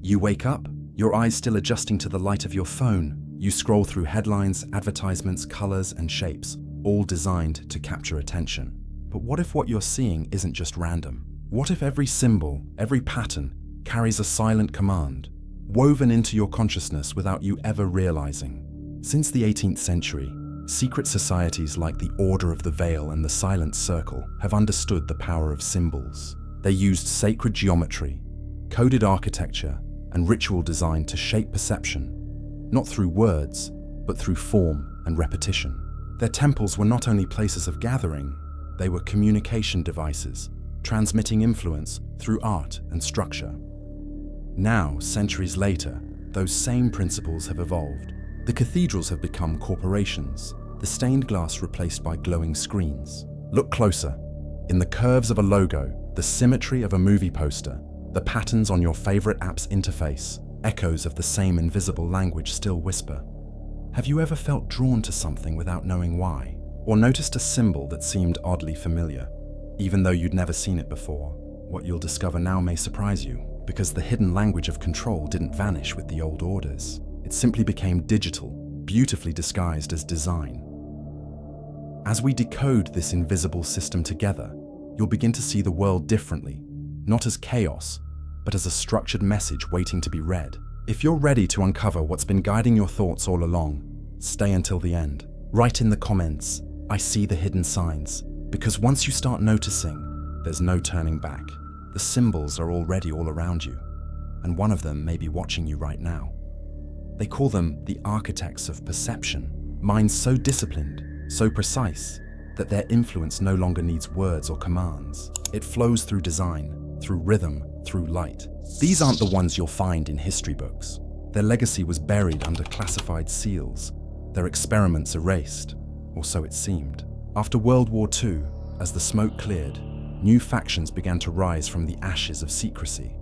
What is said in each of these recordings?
You wake up, your eyes still adjusting to the light of your phone. You scroll through headlines, advertisements, colors, and shapes, all designed to capture attention. But what if what you're seeing isn't just random? What if every symbol, every pattern, carries a silent command, woven into your consciousness without you ever realizing? Since the 18th century, secret societies like the Order of the Veil and the Silent Circle have understood the power of symbols. They used sacred geometry, coded architecture, and ritual design to shape perception, not through words, but through form and repetition. Their temples were not only places of gathering, they were communication devices, transmitting influence through art and structure. Now, centuries later, those same principles have evolved. The cathedrals have become corporations, the stained glass replaced by glowing screens. Look closer. In the curves of a logo, the symmetry of a movie poster, the patterns on your favorite app's interface, echoes of the same invisible language still whisper. Have you ever felt drawn to something without knowing why? Or noticed a symbol that seemed oddly familiar, even though you'd never seen it before? What you'll discover now may surprise you, because the hidden language of control didn't vanish with the old orders. It simply became digital, beautifully disguised as design. As we decode this invisible system together, you'll begin to see the world differently, not as chaos, but as a structured message waiting to be read. If you're ready to uncover what's been guiding your thoughts all along, stay until the end. Write in the comments, "I see the hidden signs," because once you start noticing, there's no turning back. The symbols are already all around you, and one of them may be watching you right now. They call them the architects of perception, minds so disciplined, so precise, that their influence no longer needs words or commands. It flows through design, through rhythm, through light. These aren't the ones you'll find in history books. Their legacy was buried under classified seals, their experiments erased, or so it seemed. After World War II, as the smoke cleared, new factions began to rise from the ashes of secrecy.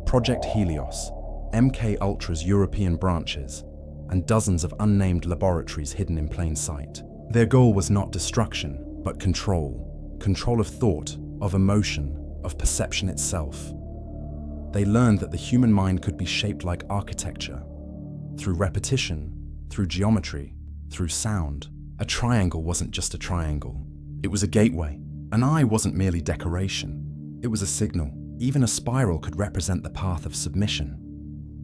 Project Helios, MK Ultra's European branches, and dozens of unnamed laboratories hidden in plain sight. Their goal was not destruction, but control. Control of thought, of emotion, of perception itself. They learned that the human mind could be shaped like architecture, through repetition, through geometry, through sound. A triangle wasn't just a triangle. It was a gateway. An eye wasn't merely decoration. It was a signal. Even a spiral could represent the path of submission,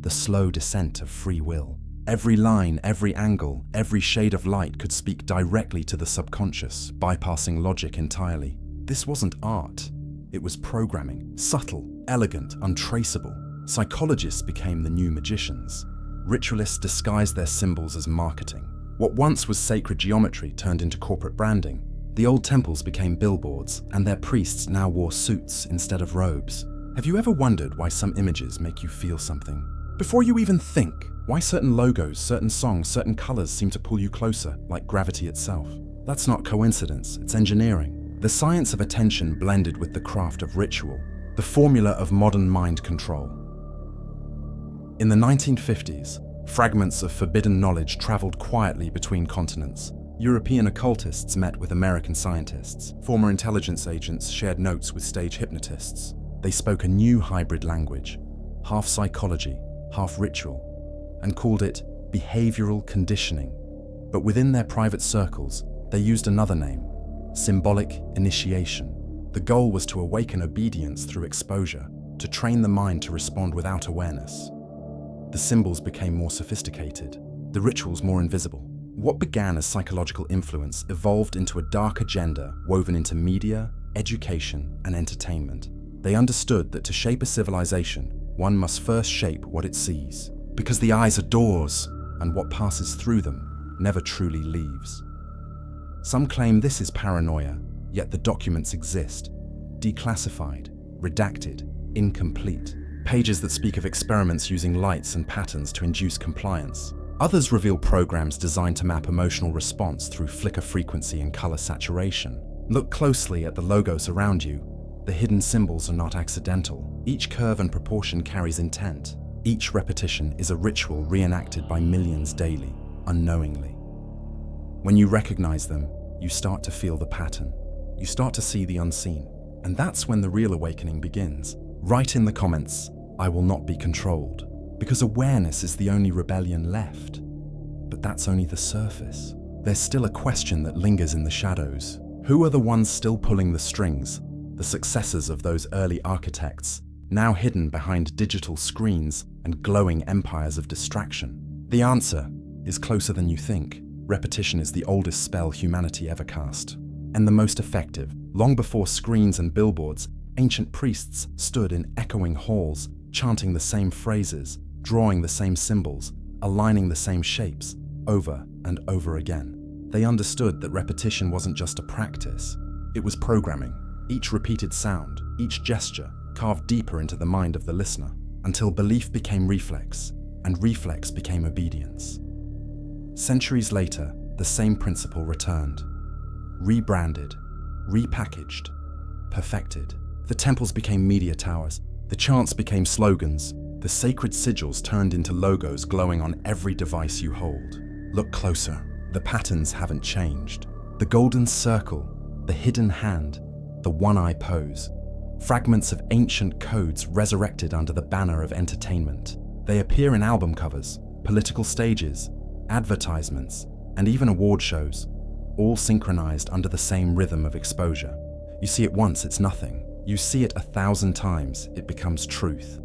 the slow descent of free will. Every line, every angle, every shade of light could speak directly to the subconscious, bypassing logic entirely. This wasn't art. It was programming, subtle, elegant, untraceable. Psychologists became the new magicians. Ritualists disguised their symbols as marketing. What once was sacred geometry turned into corporate branding. The old temples became billboards, and their priests now wore suits instead of robes. Have you ever wondered why some images make you feel something? Before you even think, why certain logos, certain songs, certain colors seem to pull you closer, like gravity itself? That's not coincidence, it's engineering. The science of attention blended with the craft of ritual, the formula of modern mind control. In the 1950s, fragments of forbidden knowledge traveled quietly between continents. European occultists met with American scientists. Former intelligence agents shared notes with stage hypnotists. They spoke a new hybrid language, half psychology, half ritual, and called it behavioral conditioning. But within their private circles, they used another name, symbolic initiation. The goal was to awaken obedience through exposure, to train the mind to respond without awareness. The symbols became more sophisticated, the rituals more invisible. What began as psychological influence evolved into a dark agenda woven into media, education, and entertainment. They understood that to shape a civilization, one must first shape what it sees, because the eyes are doors, and what passes through them never truly leaves. Some claim this is paranoia, yet the documents exist, declassified, redacted, incomplete. Pages that speak of experiments using lights and patterns to induce compliance. Others reveal programs designed to map emotional response through flicker frequency and color saturation. Look closely at the logos around you. The hidden symbols are not accidental. Each curve and proportion carries intent. Each repetition is a ritual reenacted by millions daily, unknowingly. When you recognize them, you start to feel the pattern. You start to see the unseen. And that's when the real awakening begins. Write in the comments, "I will not be controlled." because awareness is the only rebellion left. But that's only the surface. There's still a question that lingers in the shadows. Who are the ones still pulling the strings? The successors of those early architects, now hidden behind digital screens and glowing empires of distraction? The answer is closer than you think. Repetition is the oldest spell humanity ever cast, and the most effective. Long before screens and billboards, ancient priests stood in echoing halls, chanting the same phrases, drawing the same symbols, aligning the same shapes, over and over again. They understood that repetition wasn't just a practice, it was programming. Each repeated sound, each gesture, carved deeper into the mind of the listener, until belief became reflex, and reflex became obedience. Centuries later, the same principle returned. Rebranded, repackaged, perfected. The temples became media towers, the chants became slogans, the sacred sigils turned into logos glowing on every device you hold. Look closer. The patterns haven't changed. The golden circle, the hidden hand, the one-eye pose. Fragments of ancient codes resurrected under the banner of entertainment. They appear in album covers, political stages, advertisements, and even award shows, all synchronized under the same rhythm of exposure. You see it once, it's nothing. You see it 1,000 times, it becomes truth.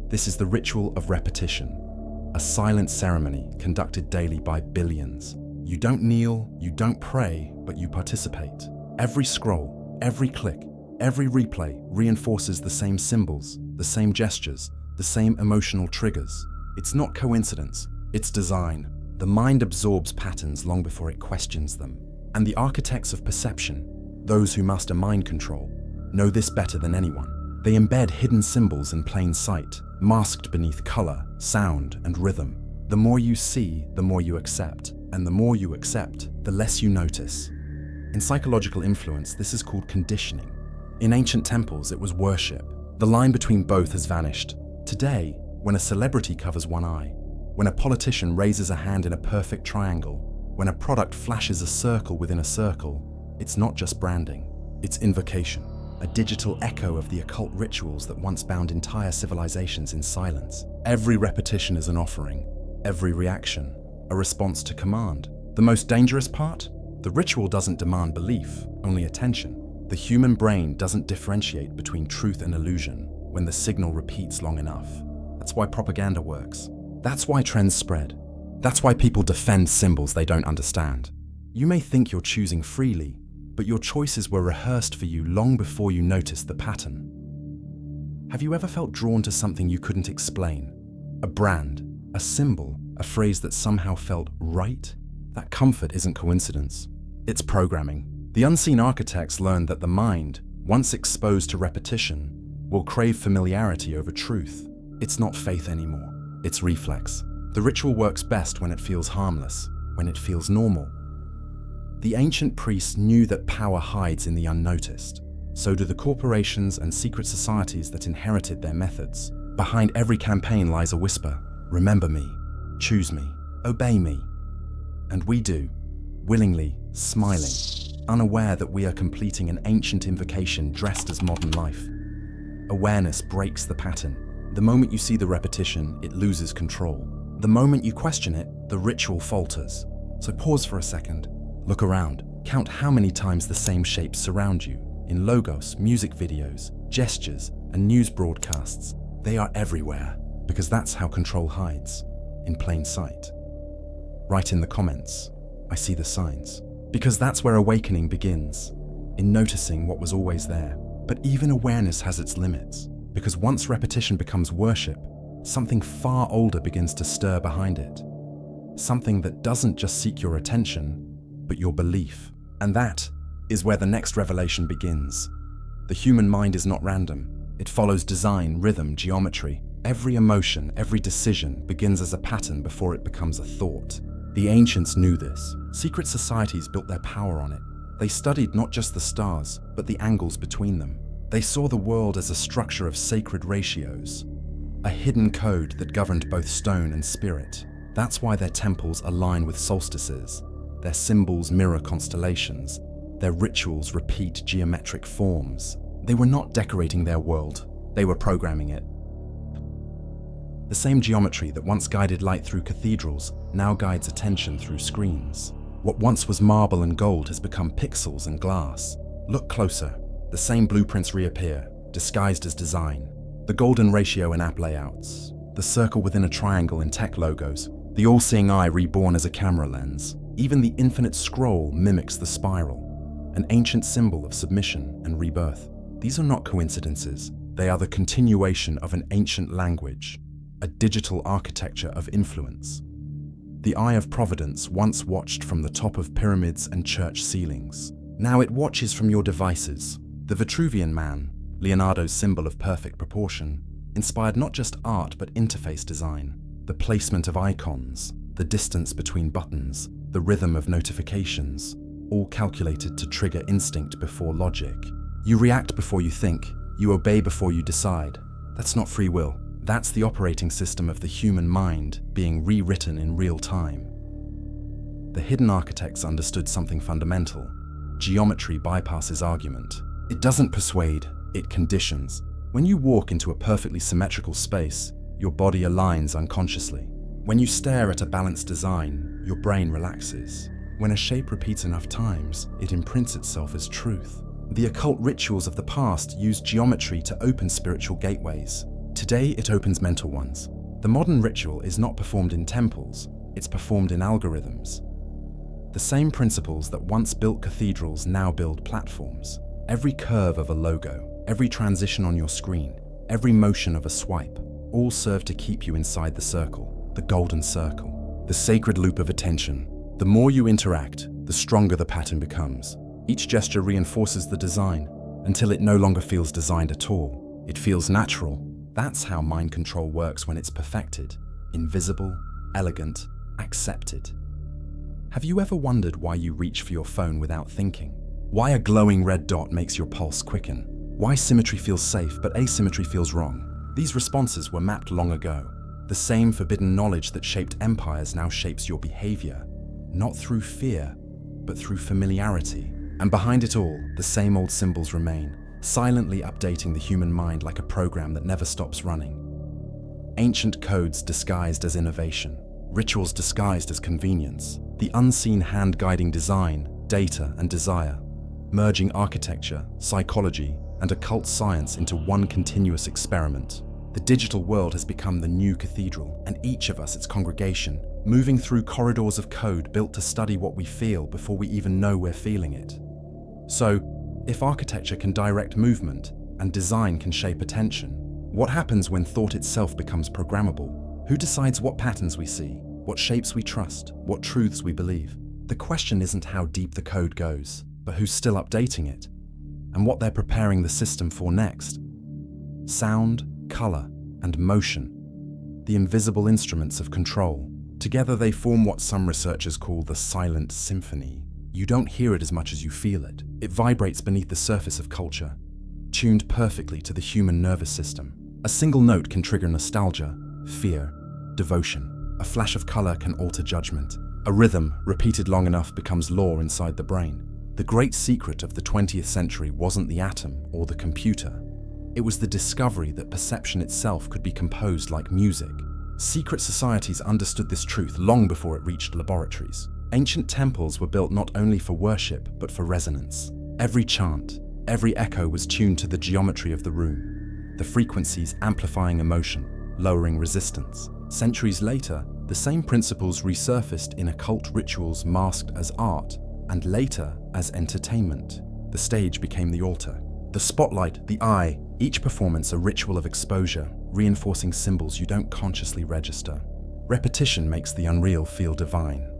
This is the ritual of repetition, a silent ceremony conducted daily by billions. You don't kneel, you don't pray, but you participate. Every scroll, every click, every replay reinforces the same symbols, the same gestures, the same emotional triggers. It's not coincidence, it's design. The mind absorbs patterns long before it questions them. And the architects of perception, those who master mind control, know this better than anyone. They embed hidden symbols in plain sight, masked beneath color, sound, and rhythm. The more you see, the more you accept. And the more you accept, the less you notice. In psychological influence, this is called conditioning. In ancient temples, it was worship. The line between both has vanished. Today, when a celebrity covers one eye, when a politician raises a hand in a perfect triangle, when a product flashes a circle within a circle, it's not just branding, it's invocation, a digital echo of the occult rituals that once bound entire civilizations in silence. Every repetition is an offering, every reaction, a response to command. The most dangerous part? The ritual doesn't demand belief, only attention. The human brain doesn't differentiate between truth and illusion when the signal repeats long enough. That's why propaganda works. That's why trends spread. That's why people defend symbols they don't understand. You may think you're choosing freely, but your choices were rehearsed for you long before you noticed the pattern. Have you ever felt drawn to something you couldn't explain? A brand, a symbol, a phrase that somehow felt right? That comfort isn't coincidence. It's programming. The unseen architects learned that the mind, once exposed to repetition, will crave familiarity over truth. It's not faith anymore. It's reflex. The ritual works best when it feels harmless, when it feels normal. The ancient priests knew that power hides in the unnoticed. So do the corporations and secret societies that inherited their methods. Behind every campaign lies a whisper. Remember me, choose me, obey me. And we do, willingly, smiling, unaware that we are completing an ancient invocation dressed as modern life. Awareness breaks the pattern. The moment you see the repetition, it loses control. The moment you question it, the ritual falters. So pause for a second. Look around. Count how many times the same shapes surround you. In logos, music videos, gestures, and news broadcasts. They are everywhere, because that's how control hides. In plain sight. Write in the comments, I see the signs. Because that's where awakening begins. In noticing what was always there. But even awareness has its limits. Because once repetition becomes worship, something far older begins to stir behind it. Something that doesn't just seek your attention, but your belief. And that is where the next revelation begins. The human mind is not random. It follows design, rhythm, geometry. Every emotion, every decision begins as a pattern before it becomes a thought. The ancients knew this. Secret societies built their power on it. They studied not just the stars, but the angles between them. They saw the world as a structure of sacred ratios, a hidden code that governed both stone and spirit. That's why their temples align with solstices, their symbols mirror constellations, their rituals repeat geometric forms. They were not decorating their world, they were programming it. The same geometry that once guided light through cathedrals now guides attention through screens. What once was marble and gold has become pixels and glass. Look closer. The same blueprints reappear, disguised as design. The golden ratio in app layouts, the circle within a triangle in tech logos, the all-seeing eye reborn as a camera lens. Even the infinite scroll mimics the spiral, an ancient symbol of submission and rebirth. These are not coincidences. They are the continuation of an ancient language, a digital architecture of influence. The eye of providence once watched from the top of pyramids and church ceilings. Now it watches from your devices. The Vitruvian Man, Leonardo's symbol of perfect proportion, inspired not just art but interface design. The placement of icons, the distance between buttons, the rhythm of notifications, all calculated to trigger instinct before logic. You react before you think, you obey before you decide. That's not free will. That's the operating system of the human mind being rewritten in real time. The hidden architects understood something fundamental. Geometry bypasses argument. It doesn't persuade, it conditions. When you walk into a perfectly symmetrical space, your body aligns unconsciously. When you stare at a balanced design, your brain relaxes. When a shape repeats enough times, it imprints itself as truth. The occult rituals of the past used geometry to open spiritual gateways. Today, it opens mental ones. The modern ritual is not performed in temples, it's performed in algorithms. The same principles that once built cathedrals now build platforms. Every curve of a logo, every transition on your screen, every motion of a swipe, all serve to keep you inside the circle, the golden circle, the sacred loop of attention. The more you interact, the stronger the pattern becomes. Each gesture reinforces the design until it no longer feels designed at all. It feels natural. That's how mind control works when it's perfected, invisible, elegant, accepted. Have you ever wondered why you reach for your phone without thinking? Why a glowing red dot makes your pulse quicken? Why symmetry feels safe but asymmetry feels wrong? These responses were mapped long ago. The same forbidden knowledge that shaped empires now shapes your behavior, not through fear, but through familiarity. And behind it all, the same old symbols remain, silently updating the human mind like a program that never stops running. Ancient codes disguised as innovation, rituals disguised as convenience, the unseen hand guiding design, data, and desire, merging architecture, psychology, and occult science into one continuous experiment. The digital world has become the new cathedral, and each of us its congregation, moving through corridors of code built to study what we feel before we even know we're feeling it. So, if architecture can direct movement and design can shape attention, what happens when thought itself becomes programmable? Who decides what patterns we see, what shapes we trust, what truths we believe? The question isn't how deep the code goes, but who's still updating it, and what they're preparing the system for next. Sound, color, and motion, the invisible instruments of control. Together they form what some researchers call the silent symphony. You don't hear it as much as you feel it. It vibrates beneath the surface of culture, tuned perfectly to the human nervous system. A single note can trigger nostalgia, fear, devotion. A flash of color can alter judgment. A rhythm, repeated long enough, becomes law inside the brain. The great secret of the 20th century wasn't the atom or the computer. It was the discovery that perception itself could be composed like music. Secret societies understood this truth long before it reached laboratories. Ancient temples were built not only for worship, but for resonance. Every chant, every echo was tuned to the geometry of the room, the frequencies amplifying emotion, lowering resistance. Centuries later, the same principles resurfaced in occult rituals masked as art, and later as entertainment. The stage became the altar. The spotlight, the eye, each performance a ritual of exposure, reinforcing symbols you don't consciously register. Repetition makes the unreal feel divine.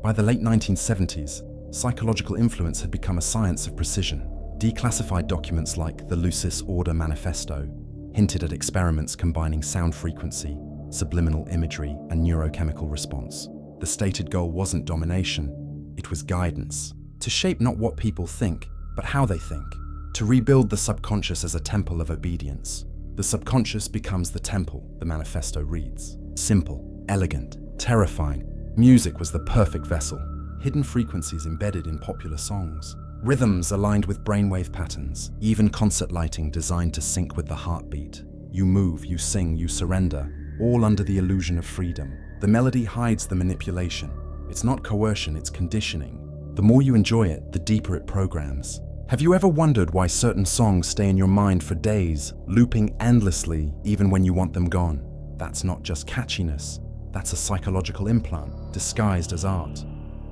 By the late 1970s, psychological influence had become a science of precision. Declassified documents like the Lucis Order Manifesto hinted at experiments combining sound frequency, subliminal imagery, and neurochemical response. The stated goal wasn't domination, it was guidance. To shape not what people think, but how they think. To rebuild the subconscious as a temple of obedience. The subconscious becomes the temple, the manifesto reads. Simple, elegant, terrifying. Music was the perfect vessel. Hidden frequencies embedded in popular songs. Rhythms aligned with brainwave patterns. Even concert lighting designed to sync with the heartbeat. You move, you sing, you surrender, all under the illusion of freedom. The melody hides the manipulation. It's not coercion, it's conditioning. The more you enjoy it, the deeper it programs. Have you ever wondered why certain songs stay in your mind for days, looping endlessly even when you want them gone? That's not just catchiness. That's a psychological implant, disguised as art.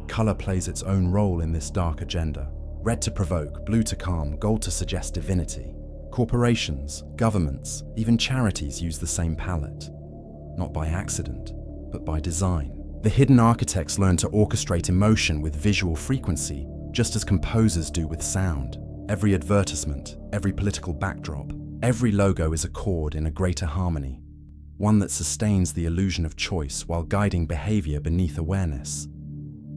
Color plays its own role in this dark agenda. Red to provoke, blue to calm, gold to suggest divinity. Corporations, governments, even charities use the same palette. Not by accident, but by design. The hidden architects learn to orchestrate emotion with visual frequency, just as composers do with sound. Every advertisement, every political backdrop, every logo is a chord in a greater harmony. One that sustains the illusion of choice while guiding behavior beneath awareness.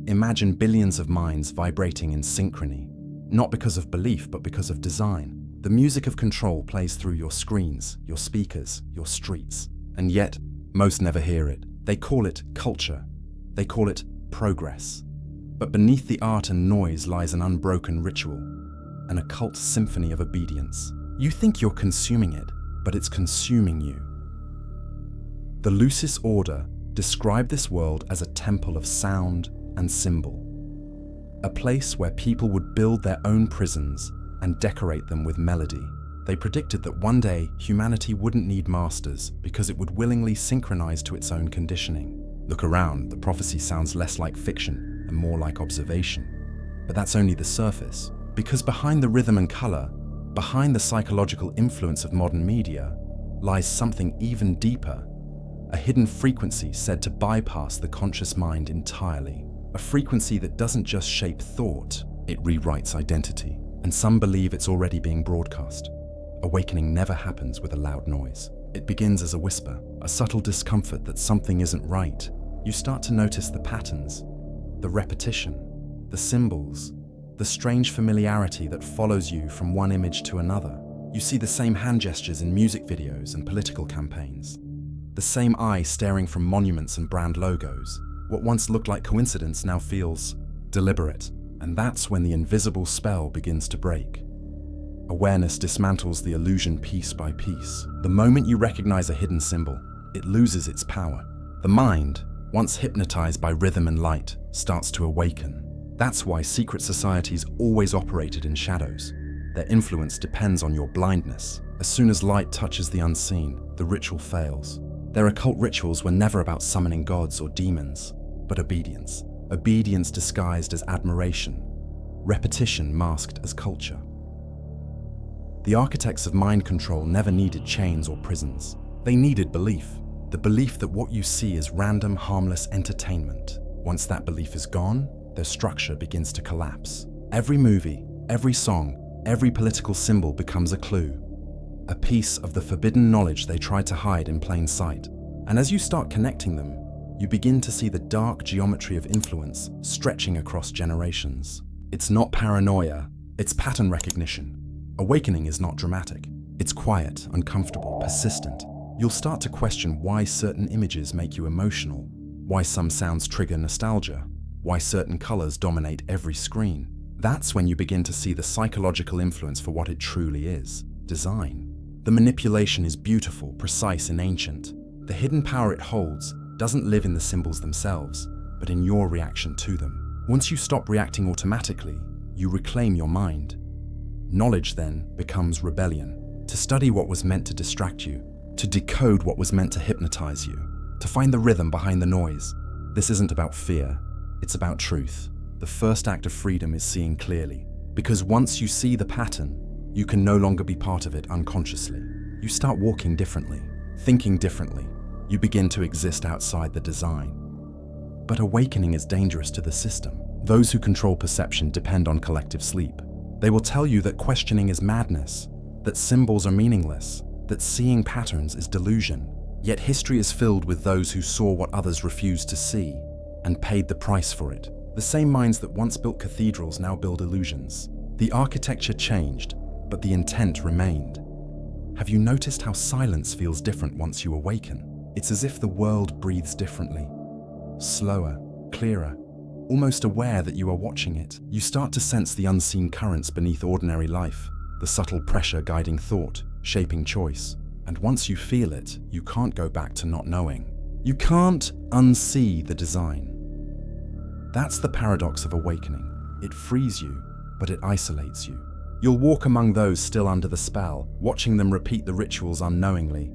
Imagine billions of minds vibrating in synchrony, not because of belief, but because of design. The music of control plays through your screens, your speakers, your streets. And yet, most never hear it. They call it culture. They call it progress. But beneath the art and noise lies an unbroken ritual, an occult symphony of obedience. You think you're consuming it, but it's consuming you. The Lucis Order described this world as a temple of sound and symbol, a place where people would build their own prisons and decorate them with melody. They predicted that one day humanity wouldn't need masters because it would willingly synchronize to its own conditioning. Look around, the prophecy sounds less like fiction and more like observation. But that's only the surface, because behind the rhythm and color, behind the psychological influence of modern media, lies something even deeper, a hidden frequency said to bypass the conscious mind entirely. A frequency that doesn't just shape thought, it rewrites identity. And some believe it's already being broadcast. Awakening never happens with a loud noise. It begins as a whisper, a subtle discomfort that something isn't right. You start to notice the patterns, the repetition, the symbols, the strange familiarity that follows you from one image to another. You see the same hand gestures in music videos and political campaigns. The same eye staring from monuments and brand logos. What once looked like coincidence now feels deliberate. And that's when the invisible spell begins to break. Awareness dismantles the illusion piece by piece. The moment you recognize a hidden symbol, it loses its power. The mind, once hypnotized by rhythm and light, starts to awaken. That's why secret societies always operated in shadows. Their influence depends on your blindness. As soon as light touches the unseen, the ritual fails. Their occult rituals were never about summoning gods or demons, but obedience. Obedience disguised as admiration. Repetition masked as culture. The architects of mind control never needed chains or prisons. They needed belief. The belief that what you see is random, harmless entertainment. Once that belief is gone, their structure begins to collapse. Every movie, every song, every political symbol becomes a clue. A piece of the forbidden knowledge they tried to hide in plain sight. And as you start connecting them, you begin to see the dark geometry of influence stretching across generations. It's not paranoia, it's pattern recognition. Awakening is not dramatic. It's quiet, uncomfortable, persistent. You'll start to question why certain images make you emotional, why some sounds trigger nostalgia, why certain colors dominate every screen. That's when you begin to see the psychological influence for what it truly is: design. The manipulation is beautiful, precise, and ancient. The hidden power it holds doesn't live in the symbols themselves, but in your reaction to them. Once you stop reacting automatically, you reclaim your mind. Knowledge then becomes rebellion. To study what was meant to distract you, to decode what was meant to hypnotize you, to find the rhythm behind the noise. This isn't about fear, it's about truth. The first act of freedom is seeing clearly, because once you see the pattern, you can no longer be part of it unconsciously. You start walking differently, thinking differently. You begin to exist outside the design. But awakening is dangerous to the system. Those who control perception depend on collective sleep. They will tell you that questioning is madness, that symbols are meaningless, that seeing patterns is delusion. Yet history is filled with those who saw what others refused to see and paid the price for it. The same minds that once built cathedrals now build illusions. The architecture changed, but the intent remained. Have you noticed how silence feels different once you awaken? It's as if the world breathes differently. Slower, clearer, almost aware that you are watching it. You start to sense the unseen currents beneath ordinary life, the subtle pressure guiding thought, shaping choice. And once you feel it, you can't go back to not knowing. You can't unsee the design. That's the paradox of awakening. It frees you, but it isolates you. You'll walk among those still under the spell, watching them repeat the rituals unknowingly.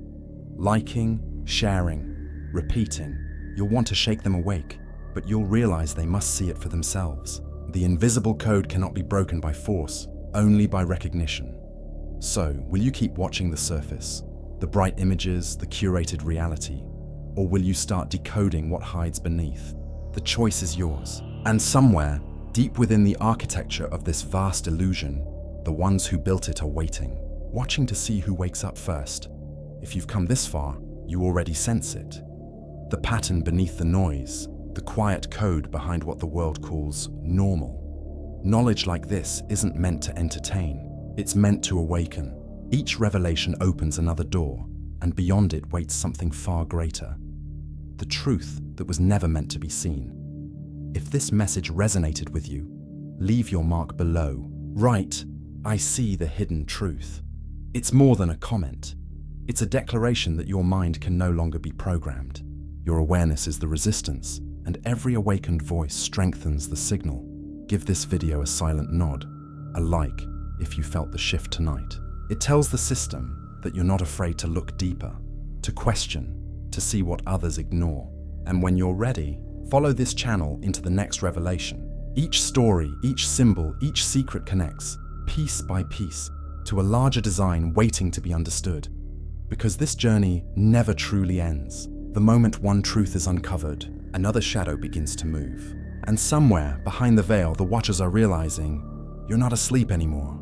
Liking, sharing, repeating. You'll want to shake them awake, but you'll realize they must see it for themselves. The invisible code cannot be broken by force, only by recognition. So, will you keep watching the surface, the bright images, the curated reality? Or will you start decoding what hides beneath? The choice is yours. And somewhere, deep within the architecture of this vast illusion, the ones who built it are waiting, watching to see who wakes up first. If you've come this far, you already sense it. The pattern beneath the noise, the quiet code behind what the world calls normal. Knowledge like this isn't meant to entertain, it's meant to awaken. Each revelation opens another door, and beyond it waits something far greater. The truth that was never meant to be seen. If this message resonated with you, leave your mark below. Write, "I see the hidden truth." It's more than a comment. It's a declaration that your mind can no longer be programmed. Your awareness is the resistance, and every awakened voice strengthens the signal. Give this video a silent nod, a like, if you felt the shift tonight. It tells the system that you're not afraid to look deeper, to question, to see what others ignore. And when you're ready, follow this channel into the next revelation. Each story, each symbol, each secret connects, piece by piece, to a larger design waiting to be understood. Because this journey never truly ends. The moment one truth is uncovered, another shadow begins to move. And somewhere behind the veil, the watchers are realizing, you're not asleep anymore.